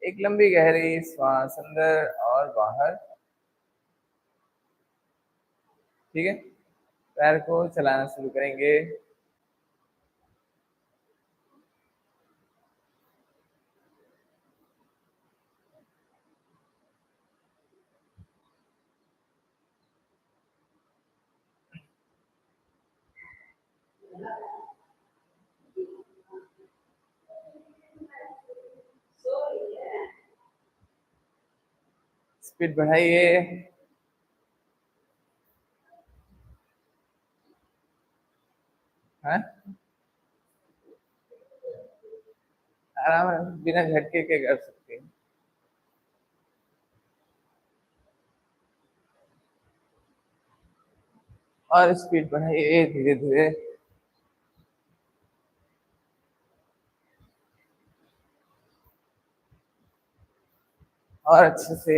एक लंबी गहरी श्वास अंदर और बाहर। ठीक है, पैर को चलाना शुरू करेंगे। स्पीड बढ़ाइए। हाँ, आराम, बिना झटके के कर सकते हैं। और स्पीड बढ़ाइए धीरे धीरे। और अच्छे से।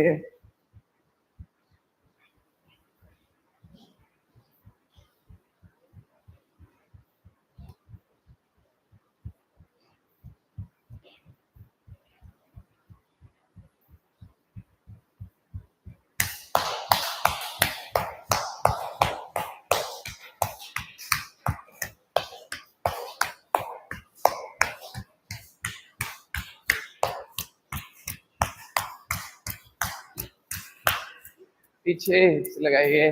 पीछे हिप्स लगाइए।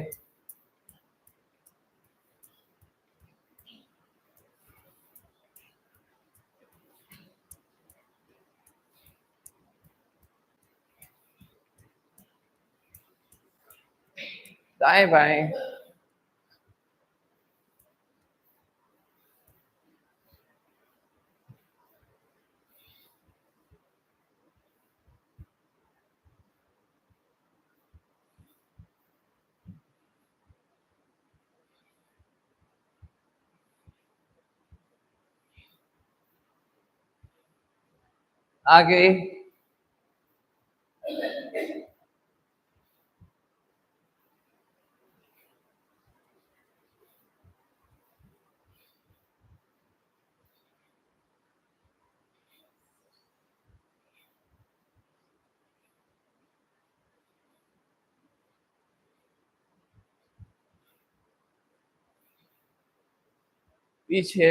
दाएं बाएं। आगे। पीछे।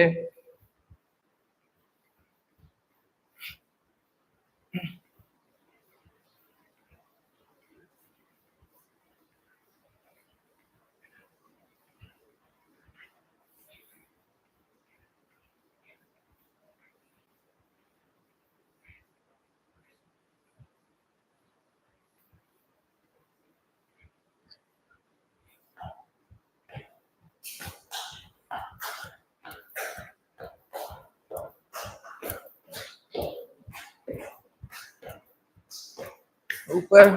ऊपर।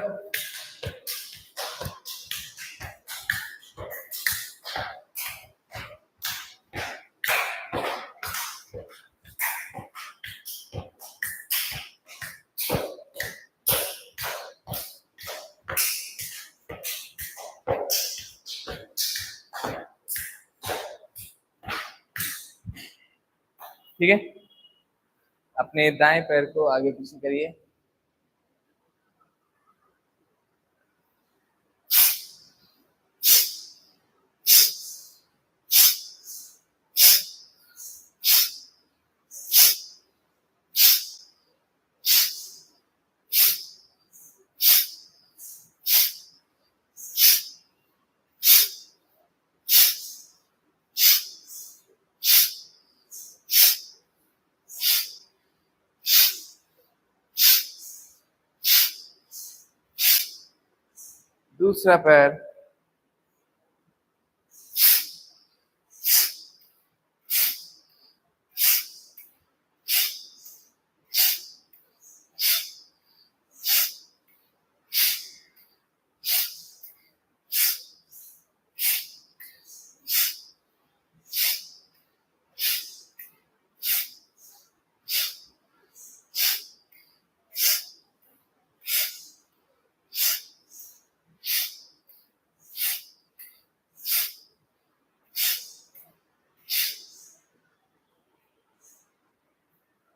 ठीक है, अपने दाएं पैर को आगे पीछे करिए। दूसरा पैर।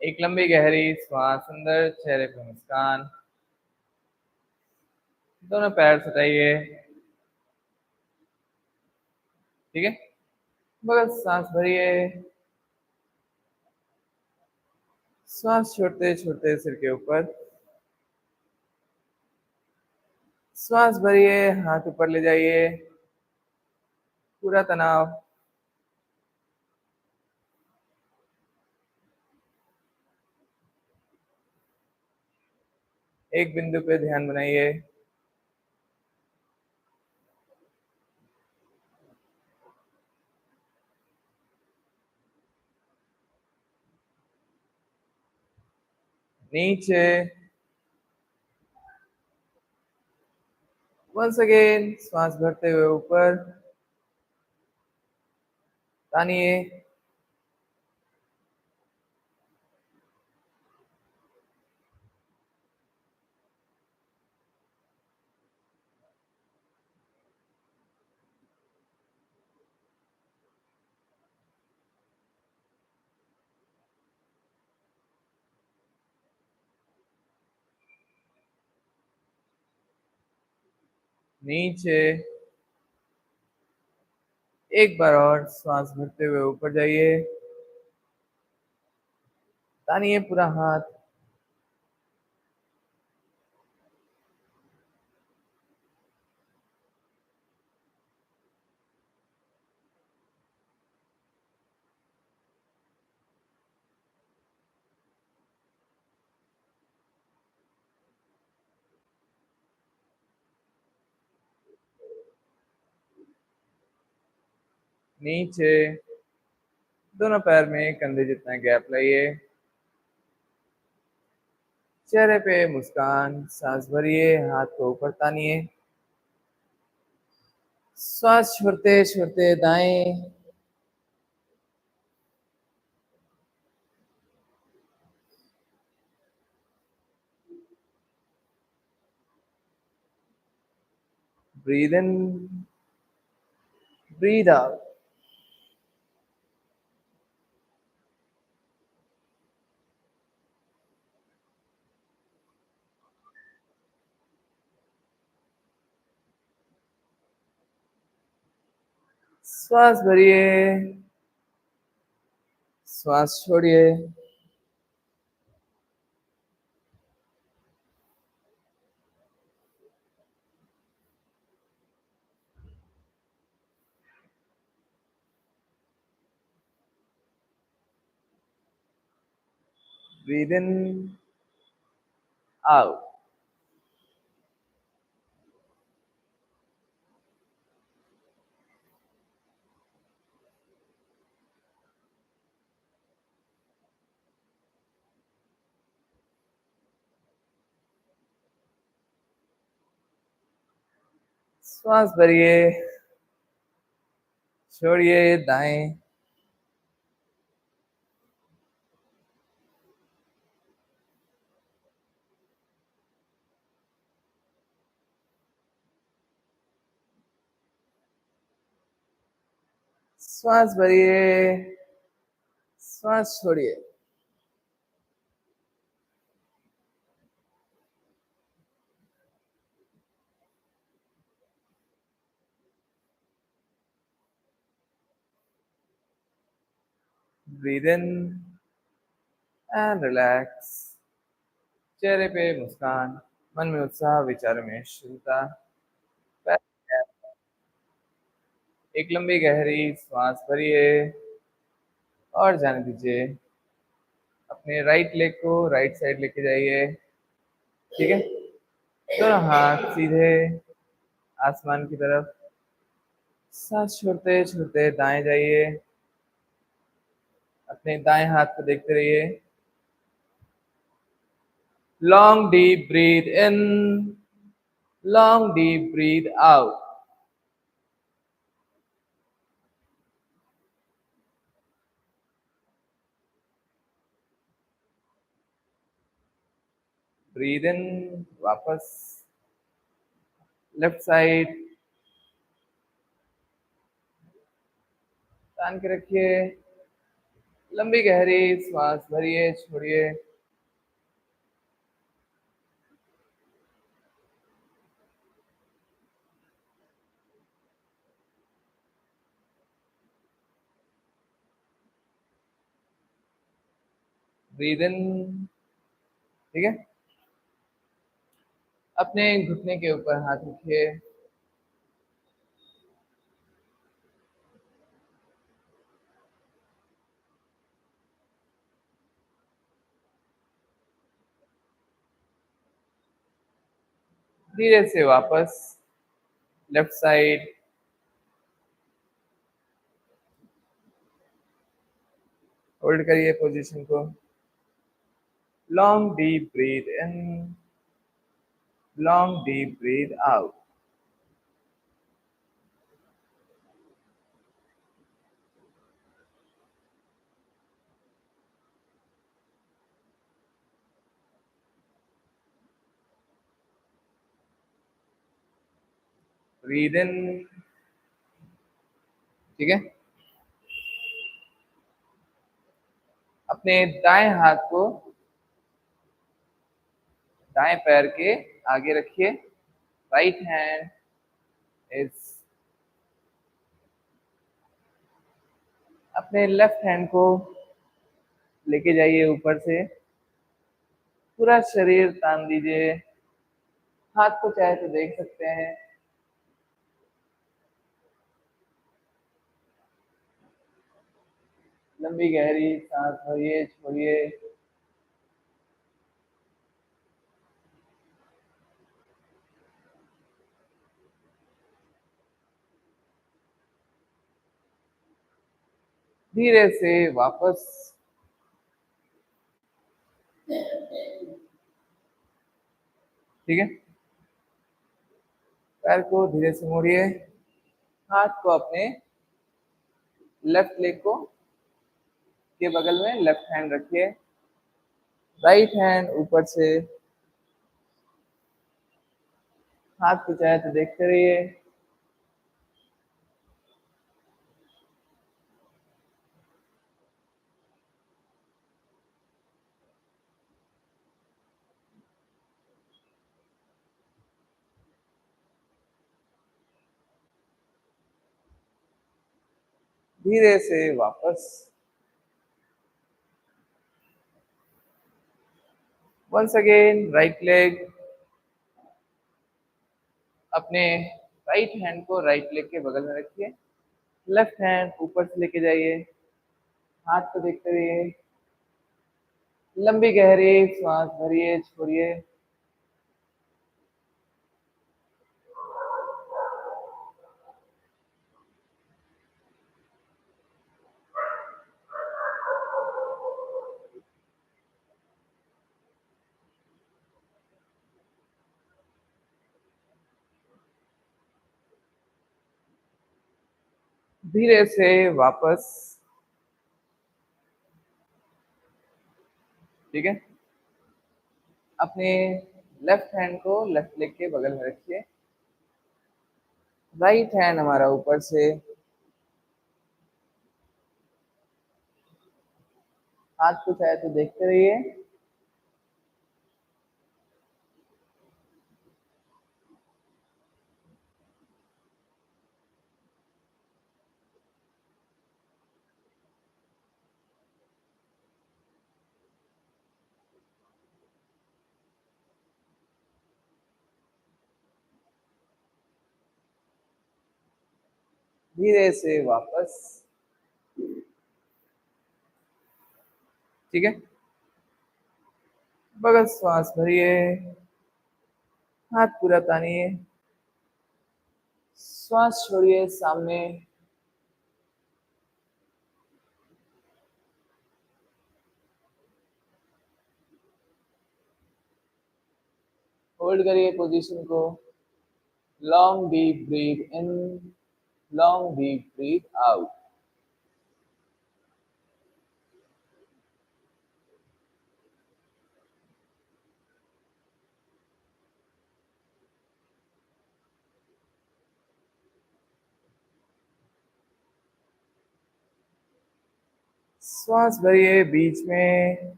एक लंबी गहरी श्वास अंदर, चेहरे पे मुस्कान। दोनों पैर सटाइए। ठीक है। बस सांस भरिए। श्वास छोड़ते छोड़ते सिर के ऊपर। श्वास भरिए, हाथ ऊपर ले जाइए। पूरा तनाव। एक बिंदु पे ध्यान बनाइए। नीचे। वंस अगेन श्वास भरते हुए ऊपर। तानिए। नीचे। एक बार और श्वास भरते हुए ऊपर जाइए। तानिए पूरा हाथ। नीचे। दोनों पैर में कंधे जितना गैप लाइए। चेहरे पे मुस्कान। सांस भरिए, हाथ को ऊपर तानिए। श्वास छोड़ते छोड़ते दाएं। Breathe in, breathe out. श्वास भरिए, श्वास छोड़िए। Breathe in, out. श्वास भरिए, छोड़िए दाएं। श्वास भरिए, श्वास छोड़िए। Breathe in and relax. चेहरे पे मुस्कान, मन में उत्साह, विचारों में शीतलता। एक लंबी गहरी श्वास भरिए और जाने दीजिए। अपने राइट लेग को राइट साइड लेके जाइए। ठीक है। दोनों हाथ सीधे आसमान की तरफ। सांस छोड़ते छोड़ते दाएं जाइए। अपने दाएं हाथ को देखते रहिए। Long deep breath in, long deep breath out. Breathe in, वापस लेफ्ट साइड तान के रखिए। लंबी गहरी सांस भरिए, छोड़िए। Breathe in. ठीक है। अपने घुटने के ऊपर हाथ रखिए। धीरे से वापस लेफ्ट साइड। होल्ड करिए पोजीशन को। Long deep breath in, long deep breath out. Breathe in. ठीक है। अपने दाएं हाथ को दाएं पैर के आगे रखिए। राइट हैंड इज, अपने लेफ्ट हैंड को लेके जाइए ऊपर से, पूरा शरीर तान दीजिए। हाथ को चाहे तो देख सकते हैं। लंबी गहरी सांस भरिए, छोड़िए। धीरे से वापस। ठीक है। पैर को धीरे से मोड़िए। हाथ को अपने लेफ्ट लेग को के बगल में लेफ्ट हैंड रखिए। राइट हैंड ऊपर से, हाथ को चाहे तो देखते रहिए। धीरे से वापस। वंस अगेन राइट लेग, अपने राइट हैंड को राइट लेग के बगल में रखिए। लेफ्ट हैंड ऊपर से लेके जाइए। हाथ को देखते रहिए। लंबी गहरी सांस भरिए, छोड़िए। धीरे से वापस। ठीक है। अपने लेफ्ट हैंड को लेफ्ट लेग के बगल में रखिए। राइट हैंड हमारा ऊपर से, हाथ को चाहे तो देखते रहिए। धीरे से वापस। ठीक है। बगल सांस भरिए। हाथ पूरा तानिए। श्वास छोड़िए सामने। होल्ड करिए पोजीशन को। Long deep breath in, long deep breath out. श्वास भरिए बीच में,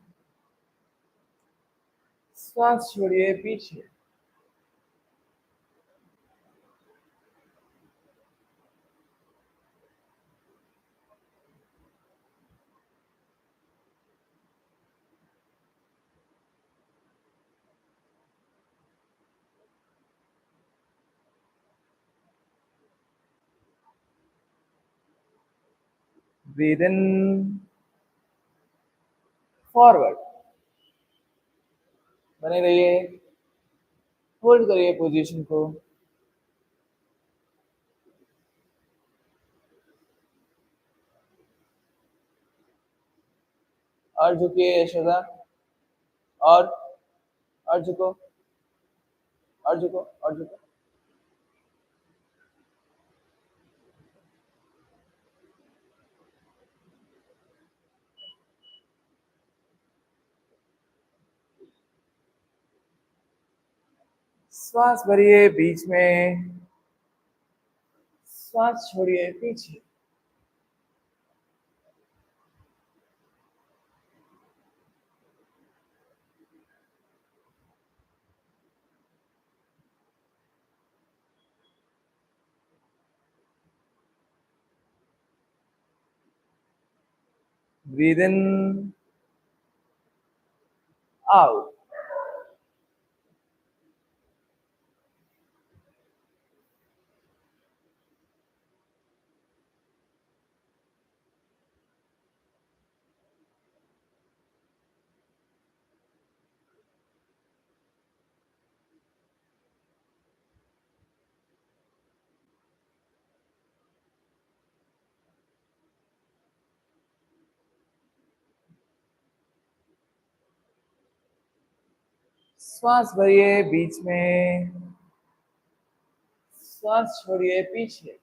श्वास छोड़िए पीछे। ब्रीद इन, फॉरवर्ड, बने रहिए, होल्ड करिए पोजीशन को। और झुकिए यशोदा, और और झुको, और झुको, और झुको। श्वास भरिए बीच में, श्वास छोड़िए पीछे। Breathe in, out. श्वास भरिए बीच में, श्वास छोड़िए पीछे।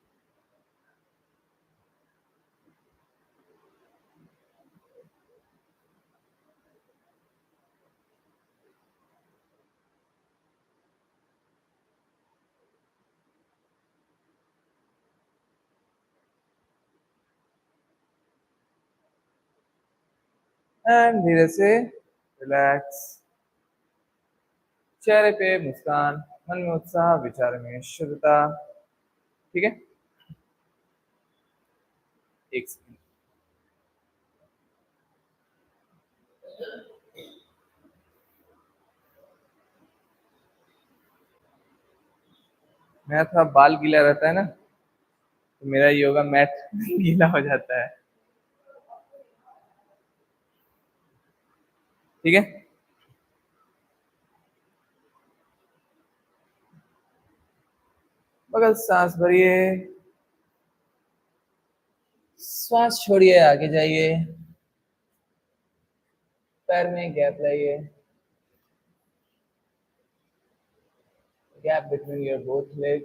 एंड धीरे से रिलैक्स। चेहरे पे मुस्कान, मन में उत्साह, विचार में शुद्धता। ठीक है, एक सेकंड। मेरा थोड़ा बाल गीला रहता है ना, तो मेरा योगा मैट गीला हो जाता है। ठीक है, बगल सांस भरिए, श्वास छोड़िए, आगे जाइए, पैर में गैप लाइए, gap between your both leg.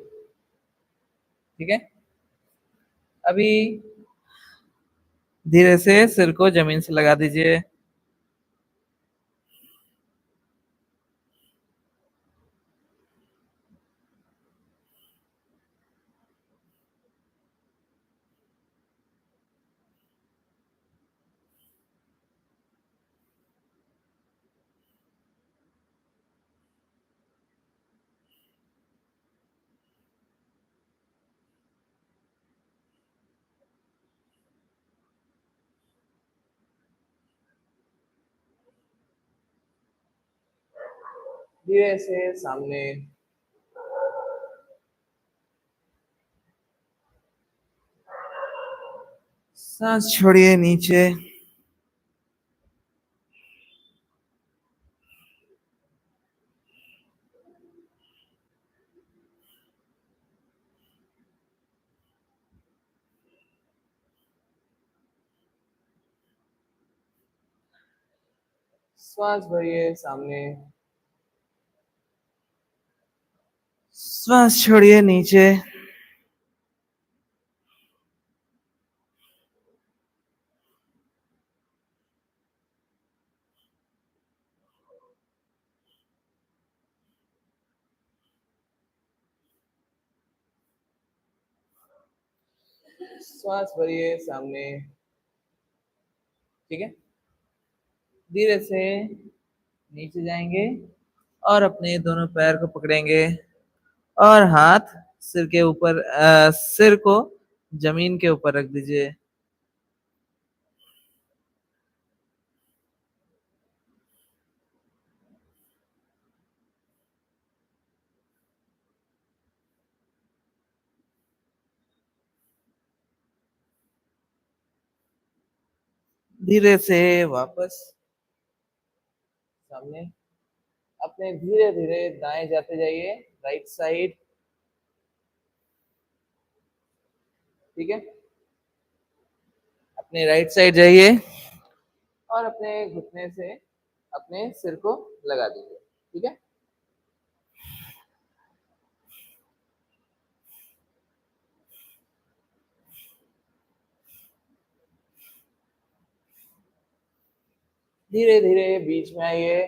ठीक है, अभी धीरे से सिर को जमीन से लगा दीजिए। धीरे से सामने, सांस छोड़िए नीचे, श्वास भरिए सामने, श्वास छोड़िए नीचे, श्वास भरिए सामने, ठीक है। धीरे से नीचे जाएंगे और अपने दोनों पैर को पकड़ेंगे और हाथ सिर के ऊपर, सिर को जमीन के ऊपर रख दीजिए। धीरे से वापस सामने, अपने धीरे धीरे दाएं जाते जाइए, राइट साइड। ठीक है, अपने राइट साइड जाइए और अपने घुटने से अपने सिर को लगा दीजिए। ठीक है, धीरे धीरे बीच में आइए,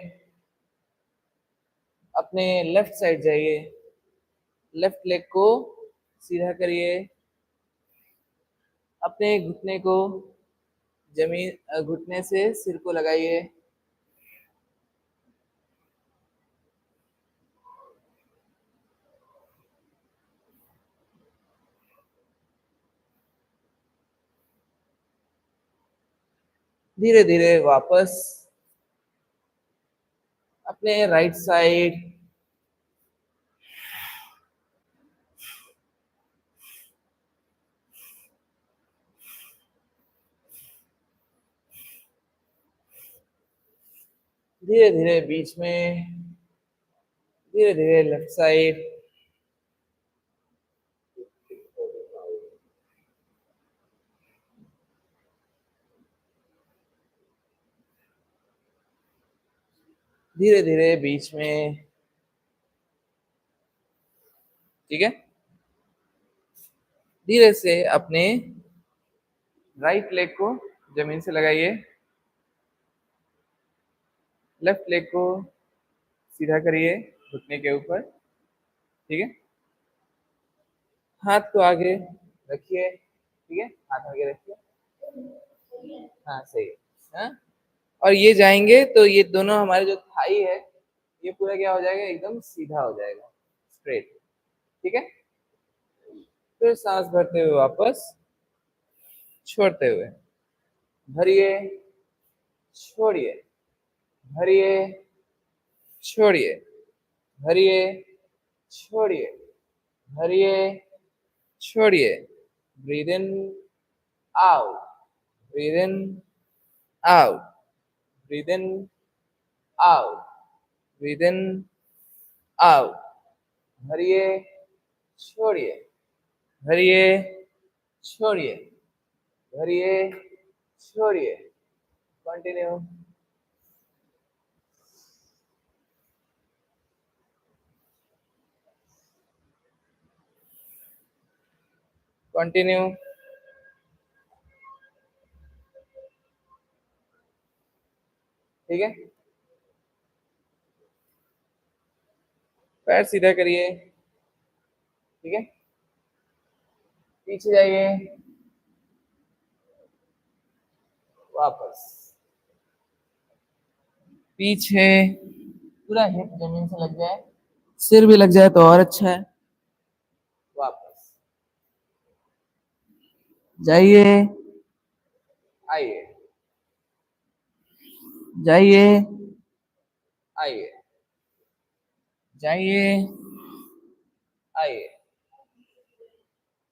अपने लेफ्ट साइड जाइए, लेफ्ट लेग को सीधा करिए, अपने घुटने को जमीन, घुटने से सिर को लगाइए। धीरे धीरे वापस अपने राइट साइड, धीरे धीरे बीच में, धीरे धीरे लेफ्ट साइड, धीरे धीरे बीच में। ठीक है, धीरे से अपने राइट लेग को जमीन से लगाइए, लेफ्ट लेग को सीधा करिए घुटने के ऊपर। ठीक है, हाथ को आगे रखिए। ठीक है, हाथ आगे रखिए। हाँ सही है। हाँ, और ये जाएंगे तो ये दोनों हमारे जो थाई है ये पूरा क्या हो जाएगा, एकदम सीधा हो जाएगा, स्ट्रेट। ठीक है, फिर सांस भरते हुए वापस, छोड़ते हुए भरिए, छोड़िए, भरिए, छोड़िए, भरिए, छोड़िए, भरिए, छोड़िए। Breathe in, out, breathe in, out, breathe in, out, breathe in, out. भरिए, छोड़िए, भरिए, छोड़िए, भरिए, छोड़िए। कंटिन्यू। कंटिन्यू। ठीक है, पैर सीधा करिए। ठीक है, पीछे जाइए, वापस पीछे, पूरा हिप जमीन से लग जाए, सिर भी लग जाए तो और अच्छा है। वापस जाइए, आइए, जाइए, आइए, जाइए, आइए।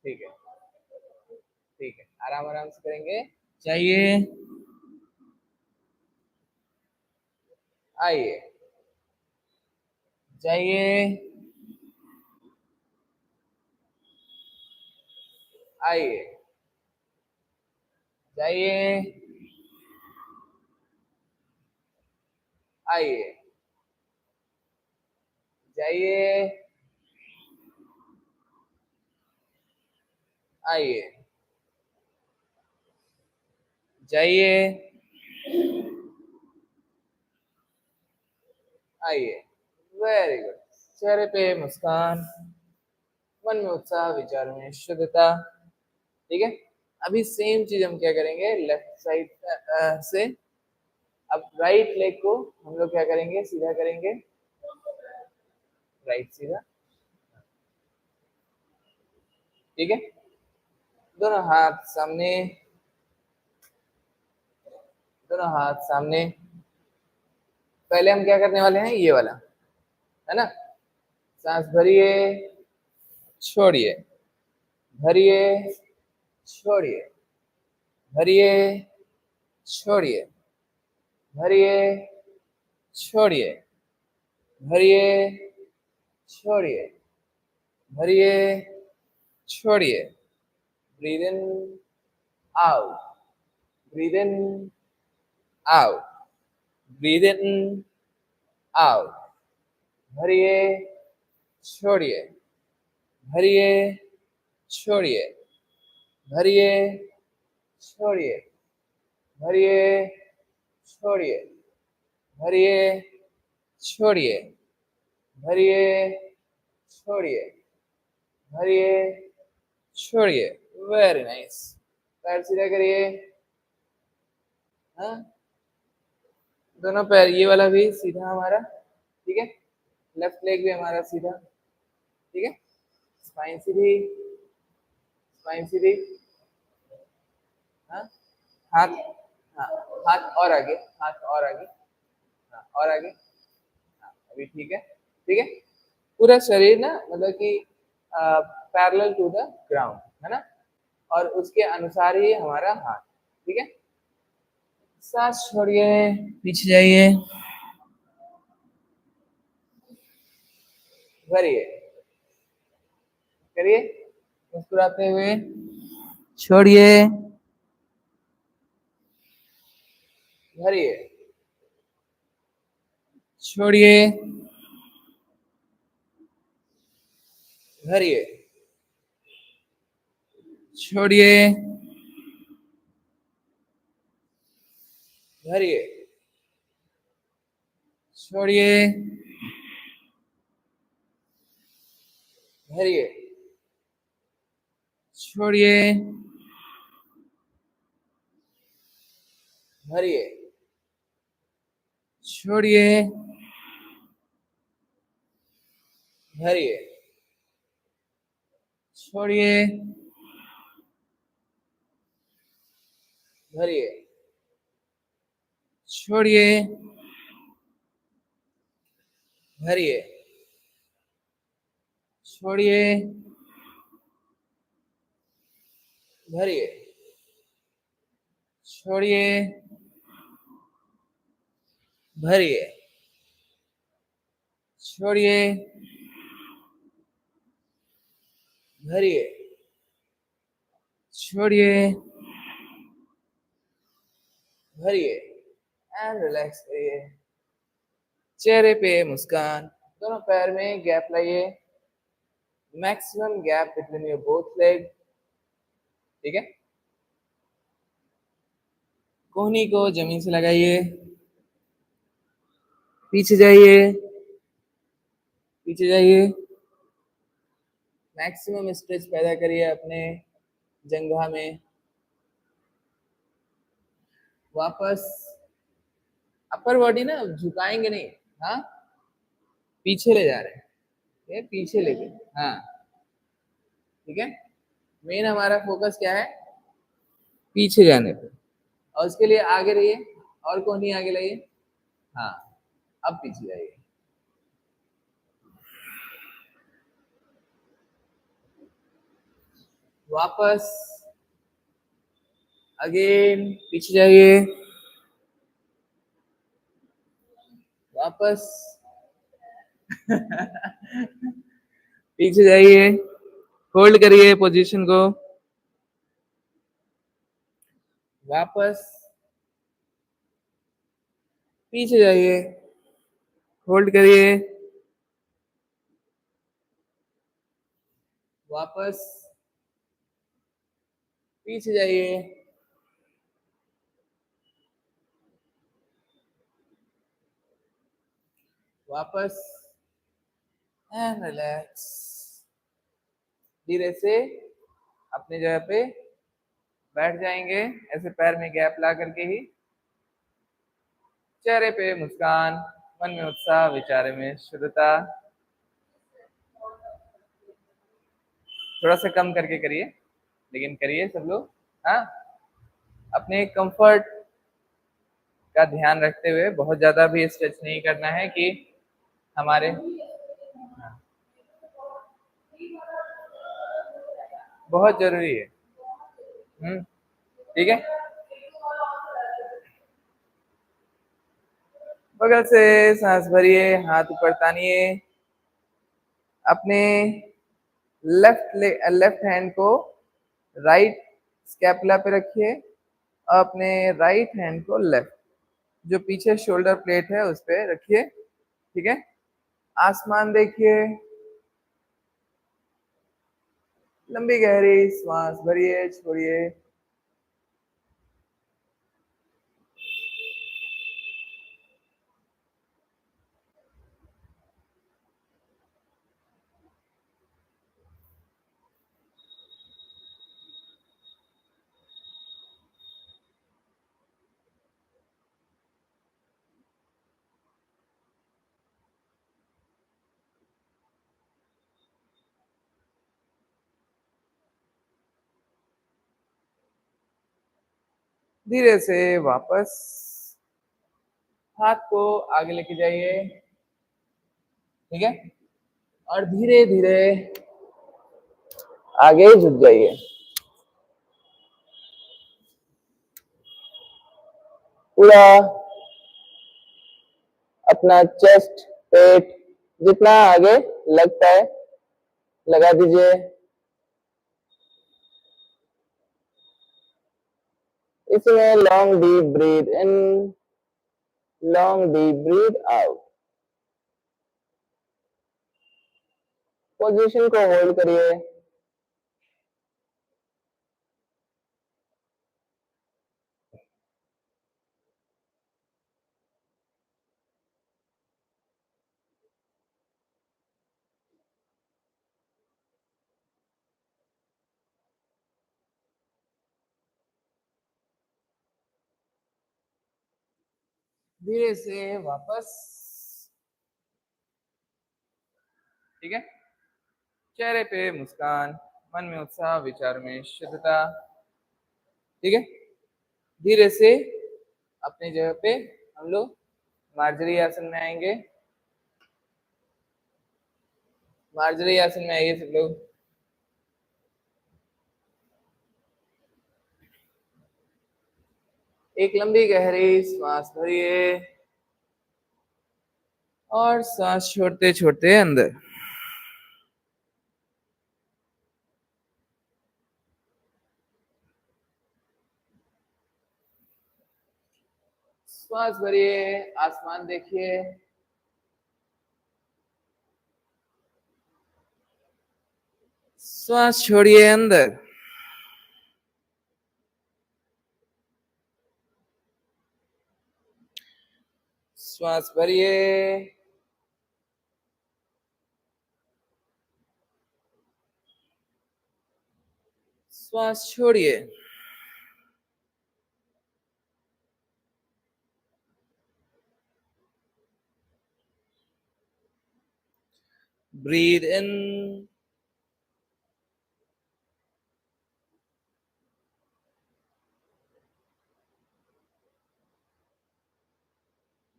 ठीक है, ठीक है, आराम आराम से करेंगे। जाइए, आइए, जाइए, आइए, जाइए, आइए, जाइए, आइए, जाइए, आइए। Very good. चेहरे पे मुस्कान, मन में उत्साह, विचार में शुद्धता। ठीक है, अभी सेम चीज हम क्या करेंगे लेफ्ट साइड से। अब राइट लेग को हम लोग क्या करेंगे, सीधा करेंगे, राइट सीधा, ठीक है। दोनों हाथ सामने, दोनों हाथ सामने। पहले हम क्या करने वाले हैं, ये वाला, है ना। सांस भरिए, छोड़िए, भरिए, छोड़िए, भरिए, छोड़िए, भरिए, छोड़िए, भरिए, छोड़िए, भरिए, छोड़िए। Breathe in, out, breathe in, out, breathe in, out. भरिए, छोड़िए, भरिए, छोड़िए, भरिए, छोड़िए, भरिए, छोड़िए, भरिए, छोड़िए, भरिए, छोड़िए, भरिए, छोड़िए। Very nice. पैर सीधा करिए, हाँ, दोनों पैर, ये वाला भी सीधा हमारा, ठीक है। लेफ्ट लेग भी हमारा सीधा, ठीक है। स्पाइन सीधी, स्पाइन सीधी, हाँ। हाथ, हाँ, हाथ और आगे, हाथ और आगे, हाँ, और आगे, हाँ, अभी ठीक है, ठीक है। पूरा शरीर ना मतलब कि पैरेलल टू द ग्राउंड, है ना, और उसके अनुसार ही हमारा हाथ, ठीक है। सांस छोड़िए, पीछे जाइए, भरिए, करिए, मुस्कुराते हुए, छोड़िए, भरिए, छोड़िए, भरिए, छोड़िए, भरिए, छोड़िए, भरिए, छोड़िए, भरिए, छोड़िए, भरिए, छोड़िए, भरिए, छोड़िए, भरिए, छोड़िए, भरिए, छोड़िए, भरिए, छोड़िए, भरिए, छोड़िए, भरिए, एंड रिलैक्स करिए। चेहरे पे मुस्कान, दोनों पैर में गैप लाइए, maximum gap between your both leg, ठीक है। कोहनी को जमीन से लगाइए, पीछे जाइए, पीछे जाइए, मैक्सिमम स्ट्रेच पैदा करिए अपने जंघा में। वापस अपर बॉडी ना झुकाएंगे नहीं, हाँ, पीछे ले जा रहे हैं, ये पीछे लेके, हाँ, ठीक है। मेन हमारा फोकस क्या है, पीछे जाने पे, और उसके लिए आगे रहिए, और कोहनी आगे लाइए, हाँ, अब पीछे जाइए, वापस, अगेन पीछे जाइए, वापस पीछे जाइए, होल्ड करिए पोजीशन को, वापस, पीछे जाइए, होल्ड करिए, वापस, पीछे जाइए, वापस, एंड रिलैक्स। धीरे से अपनी जगह पे बैठ जाएंगे ऐसे पैर में गैप ला करके ही। चेहरे पे मुस्कान, मन में उत्साह, विचार में शुद्धता। थोड़ा सा कम करके करिए, लेकिन करिए सब लोग। हाँ, अपने कंफर्ट का ध्यान रखते हुए बहुत ज्यादा भी स्ट्रेच नहीं करना है कि हमारे। बहुत जरूरी है। ठीक है। बगल से सांस भरिए, हाथ ऊपर तानिए। अपने लेफ्ट हैंड को राइट स्कैपुला पे रखिए और अपने राइट हैंड को लेफ्ट जो पीछे शोल्डर प्लेट है उस पे रखिए। ठीक है। आसमान देखिए। लंबी गहरी सांस भरिए, छोड़िए। धीरे से वापस हाथ को आगे लेके जाइए। ठीक है। और धीरे धीरे आगे झुक जाइए। पूरा अपना चेस्ट, पेट जितना आगे लगता है लगा दीजिए। इसमें long deep breath in, long deep breath out. Position को होल्ड करिए। धीरे से वापस। ठीक है। चेहरे पे मुस्कान, मन में उत्साह, विचार में शुद्धता। ठीक है। धीरे से अपनी जगह पे हम लोग मार्जरी आसन में आएंगे। मार्जरी आसन में आइए सब लोग। एक लंबी गहरी सांस भरिए और सांस छोड़ते छोड़ते अंदर। सांस भरिए, आसमान देखिए। सांस छोड़िए अंदर। श्वास भरिए, श्वास छोड़िए। ब्रीथ इन,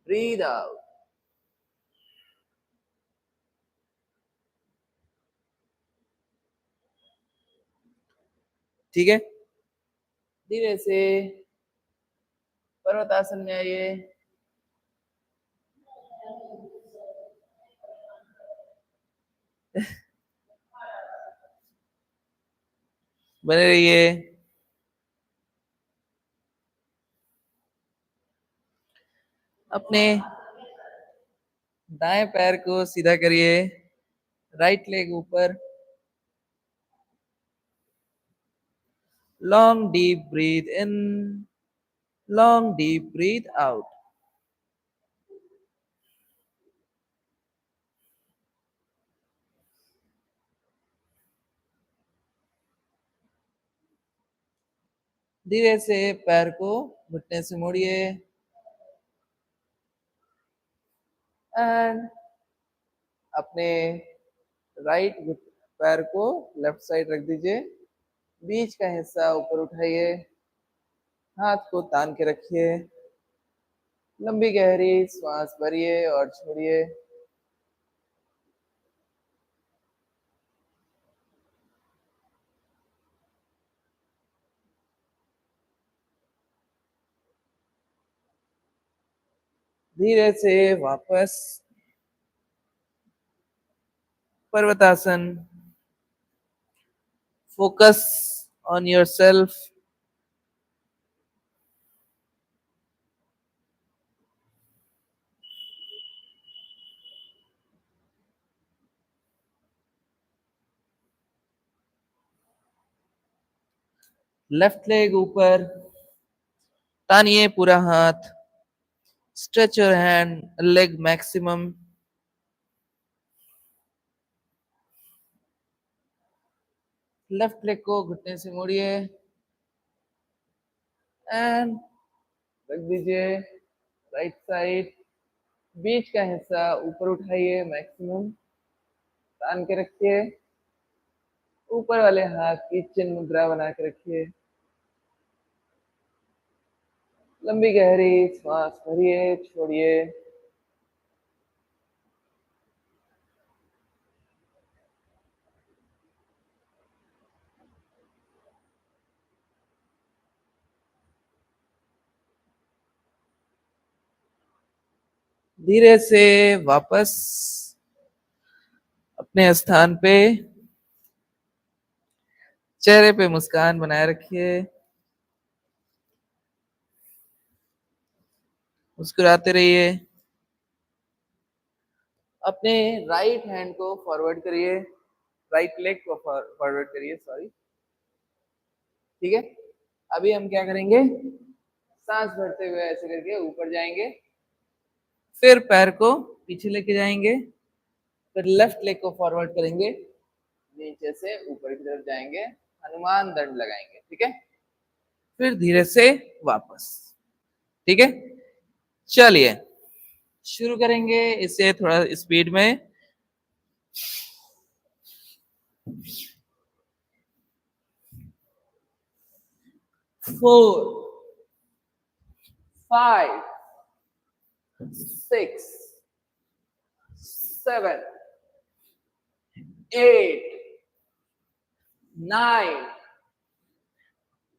ब्रीथ आउट। ठीक है। धीरे से पर्वतासन में आइए। बने रहिए। अपने दाएं पैर को सीधा करिए, राइट लेग ऊपर। Long deep breath in, long deep breath out. धीरे से पैर को घुटने से मोड़िए एंड अपने राइट पैर को लेफ्ट साइड रख दीजिए, बीच का हिस्सा ऊपर उठाइए, हाथ को तान के रखिए, लंबी गहरी सांस भरिए और छोड़िए। धीरे से वापस पर्वतासन। Focus on yourself. Left leg ऊपर, तानिए पूरा हाथ, stretch your hand leg maximum. Left leg को घुटने से मोड़िए एंड रख दीजिए राइट साइड, बीच का हिस्सा ऊपर उठाइए मैक्सिमम, तान के रखिए, ऊपर वाले हाथ की चिन्ह मुद्रा बना के रखिए, लंबी गहरी सांस भरिए छोड़िए। धीरे से वापस अपने स्थान पे, चेहरे पे मुस्कान बनाए रखिए, मुस्कुराते रहिए। अपने राइट हैंड को फॉरवर्ड करिए, राइट लेग को फॉरवर्ड करिए, सॉरी। ठीक है, अभी हम क्या करेंगे, सांस भरते हुए ऐसे करके ऊपर जाएंगे, फिर पैर को पीछे लेके जाएंगे, फिर लेफ्ट लेग को फॉरवर्ड करेंगे, नीचे से ऊपर की तरफ जाएंगे, हनुमान दंड लगाएंगे। ठीक है, फिर धीरे से वापस। ठीक है, चलिए शुरू करेंगे इसे थोड़ा स्पीड में। 4 5 6 7 8 9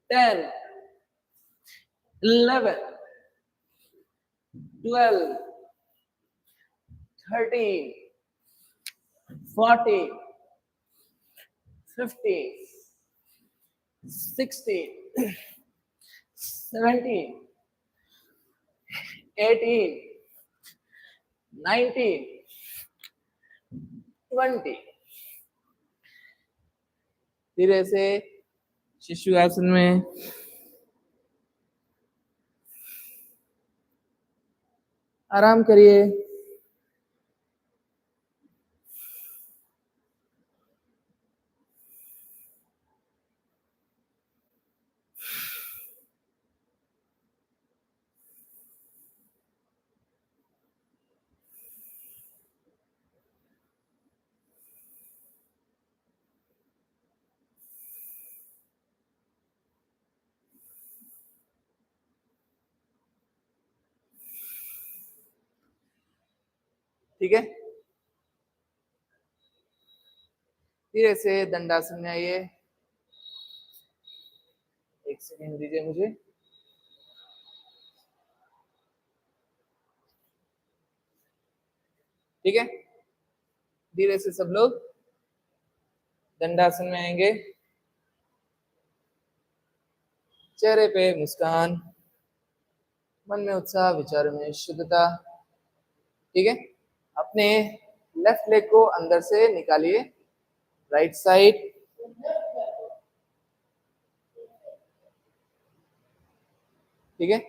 10 11 12 13 14 15 16 17 18 19 20। धीरे से शिशु आसन में आराम करिए। ठीक है, धीरे से दंडासन में आइए। एक सेकेंड दीजिए मुझे। ठीक है, धीरे से सब लोग दंडासन में आएंगे, चेहरे पे मुस्कान, मन में उत्साह, विचारों में शुद्धता। ठीक है, अपने लेफ्ट लेग को अंदर से निकालिए, राइट साइड। ठीक है,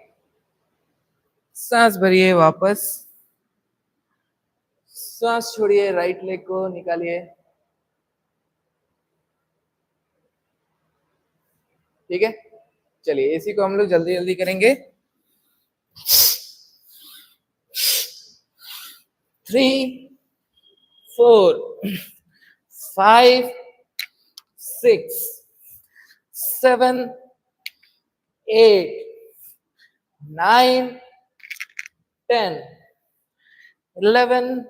सांस भरिए वापस, सांस छोड़िए, राइट लेग को निकालिए। ठीक है, चलिए इसी को हम लोग जल्दी जल्दी करेंगे। 3, 4, 5, 6, 7, 8, 9, 10, 11,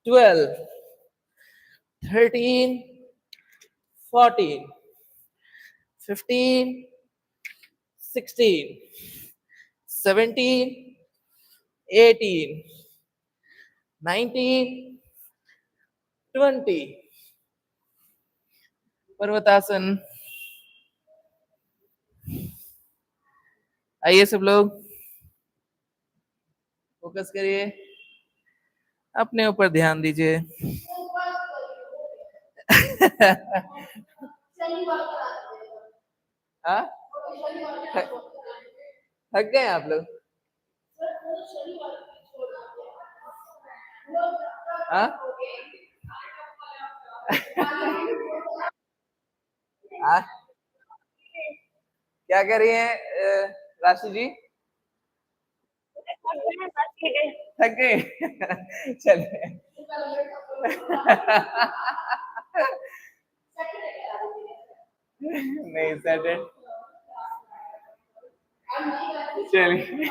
12, 13, 14, 15, 16, 17, 18, 19, 20। पर्वतासन। आइए सब लोग फोकस करिए, अपने ऊपर ध्यान दीजिए। हाँ, थक गए आप लोग? हाँ? हाँ? क्या कर रही हैं राशि जी? थक गए? चलिए। नहीं सैटरडे। चलिए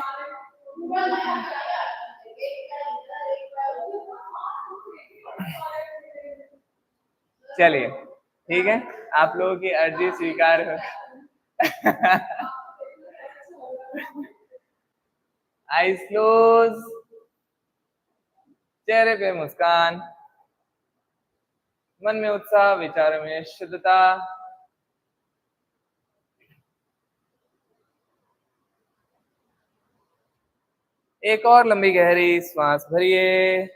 चलिए ठीक है, आप लोगों की अर्जी स्वीकार हो। आईज क्लोज, चेहरे पे मुस्कान, मन में उत्साह, विचारों में शुद्धता। एक और लंबी गहरी श्वास भरिए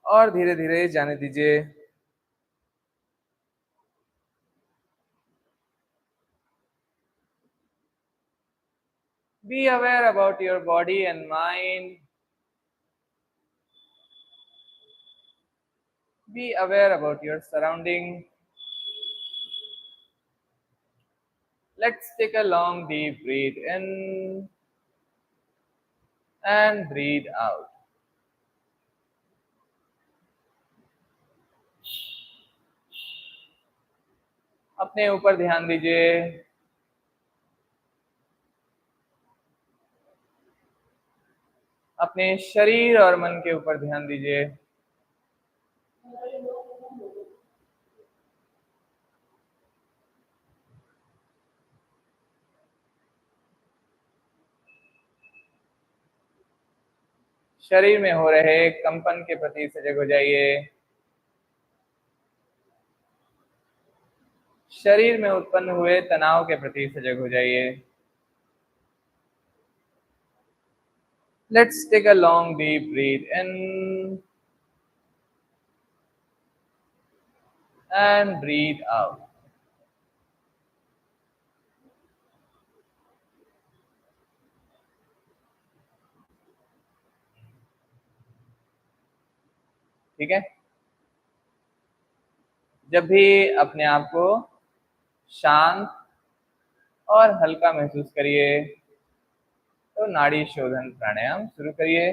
और धीरे धीरे जाने दीजिए। Be aware about your body and mind. Be aware about your surrounding. Let's take a long deep breath in and breathe out. अपने ऊपर ध्यान दीजिए, अपने शरीर और मन के ऊपर ध्यान दीजिए। शरीर में हो रहे कंपन के प्रति सजग हो जाइए। शरीर में उत्पन्न हुए तनाव के प्रति सजग हो जाइए। Let's take a long deep breath in and breathe out. ठीक है, जब भी अपने आप को शांत और हल्का महसूस करिए तो नाड़ी शोधन प्राणायाम शुरू करिए।